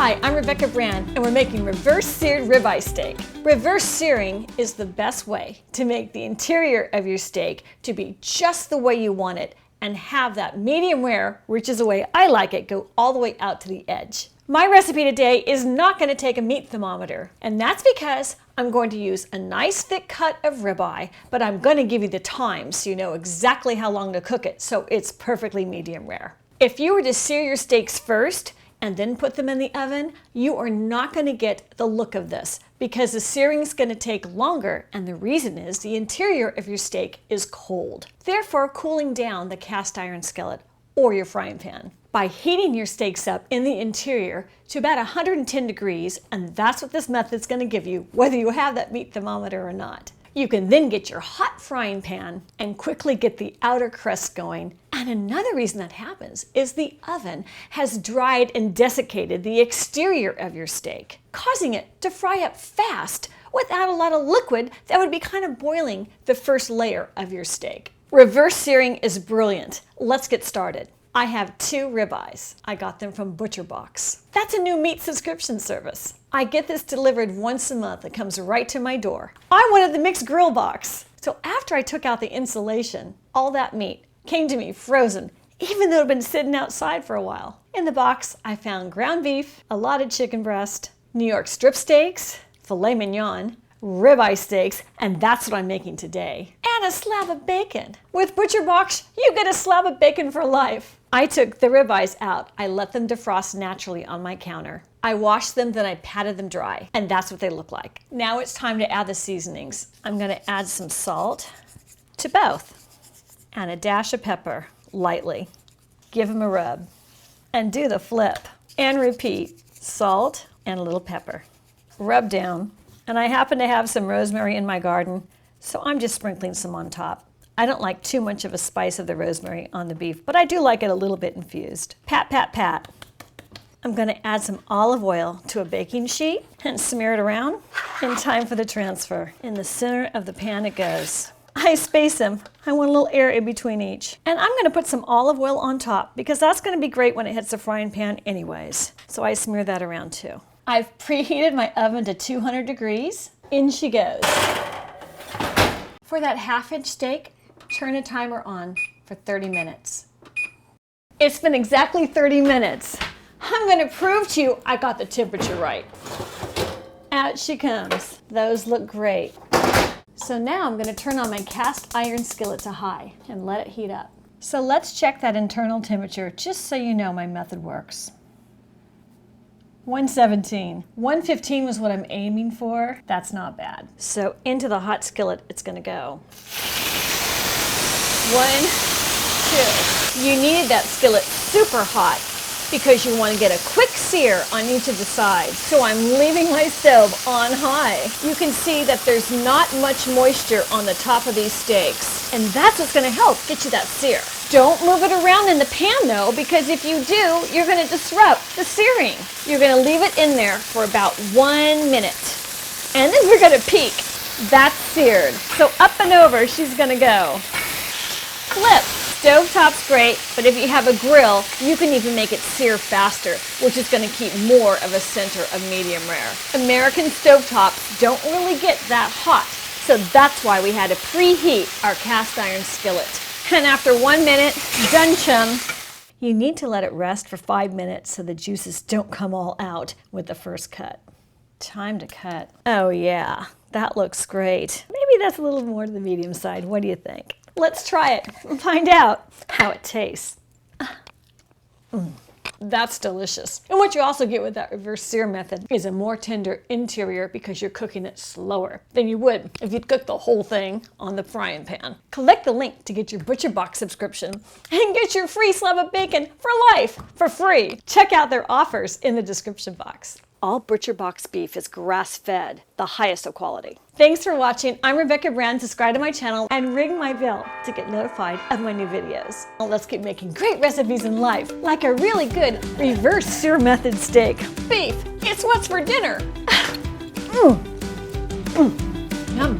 Hi, I'm Rebecca Brand, and we're making reverse seared ribeye steak. Reverse searing is the best way to make the interior of your steak to be just the way you want it and have that medium rare, which is the way I like it, go all the way out to the edge. My recipe today is not going to take a meat thermometer, and that's because I'm going to use a nice thick cut of ribeye, but I'm going to give you the time so you know exactly how long to cook it so it's perfectly medium rare. If you were to sear your steaks first and then put them in the oven, you are not going to get the look of this because the searing is going to take longer, and the reason is the interior of your steak is cold, therefore cooling down the cast iron skillet or your frying pan. By heating your steaks up in the interior to about 110 degrees, and that's what this method's going to give you, whether you have that meat thermometer or not. You can then get your hot frying pan and quickly get the outer crust going. And another reason that happens is the oven has dried and desiccated the exterior of your steak, causing it to fry up fast without a lot of liquid that would be kind of boiling the first layer of your steak. Reverse searing is brilliant. Let's get started. I have 2 ribeyes. I got them from ButcherBox. That's a new meat subscription service. I get this delivered once a month. It comes right to my door. I wanted the mixed grill box. So after I took out the insulation, all that meat came to me frozen, even though it had been sitting outside for a while. In the box, I found ground beef, a lot of chicken breast, New York strip steaks, filet mignon, ribeye steaks, and that's what I'm making today. And a slab of bacon. With ButcherBox, you get a slab of bacon for life. I took the ribeyes out. I let them defrost naturally on my counter. I washed them, then I patted them dry, and that's what they look like. Now it's time to add the seasonings. I'm going to add some salt to both, and a dash of pepper, lightly. Give them a rub, and do the flip, and repeat. Salt and a little pepper. Rub down, and I happen to have some rosemary in my garden, so I'm just sprinkling some on top. I don't like too much of a spice of the rosemary on the beef, but I do like it a little bit infused. Pat, pat, pat. I'm going to add some olive oil to a baking sheet and smear it around in time for the transfer. In the center of the pan it goes. I space them. I want a little air in between each. And I'm going to put some olive oil on top because that's going to be great when it hits the frying pan anyways. So I smear that around too. I've preheated my oven to 200 degrees. In she goes. For that half-inch steak, turn a timer on for 30 minutes. It's been exactly 30 minutes. I'm going to prove to you I got the temperature right. Out she comes. Those look great. So now I'm going to turn on my cast iron skillet to high and let it heat up. So let's check that internal temperature just so you know my method works. 117. 115 was what I'm aiming for. That's not bad. So into the hot skillet it's going to go. 1, 2. You need that skillet super hot because you want to get a quick sear on each of the sides. So I'm leaving my stove on high. You can see that there's not much moisture on the top of these steaks, and that's what's going to help get you that sear. Don't move it around in the pan though, because if you do, you're going to disrupt the searing. You're going to leave it in there for about 1 minute. And then we're going to peek. That's seared. So up and over she's going to go. Flip. Stovetop's great, but if you have a grill, you can even make it sear faster, which is going to keep more of a center of medium rare. American stovetops don't really get that hot, so that's why we had to preheat our cast iron skillet. And after 1 minute, done chum. You need to let it rest for 5 minutes so the juices don't come all out with the first cut. Time to cut. Oh yeah, that looks great. Maybe that's a little more to the medium side. What do you think? Let's try it and find out how it tastes. That's delicious. And what you also get with that reverse sear method is a more tender interior because you're cooking it slower than you would if you'd cook the whole thing on the frying pan. Click the link to get your ButcherBox subscription and get your free slab of bacon for life for free. Check out their offers in the description box. All ButcherBox beef is grass-fed, the highest of quality. Thanks for watching. I'm Rebecca Brand. Subscribe to my channel and ring my bell to get notified of my new videos. Well, let's keep making great recipes in life, like a really good reverse sear method steak. Beef, it's what's for dinner. Yum.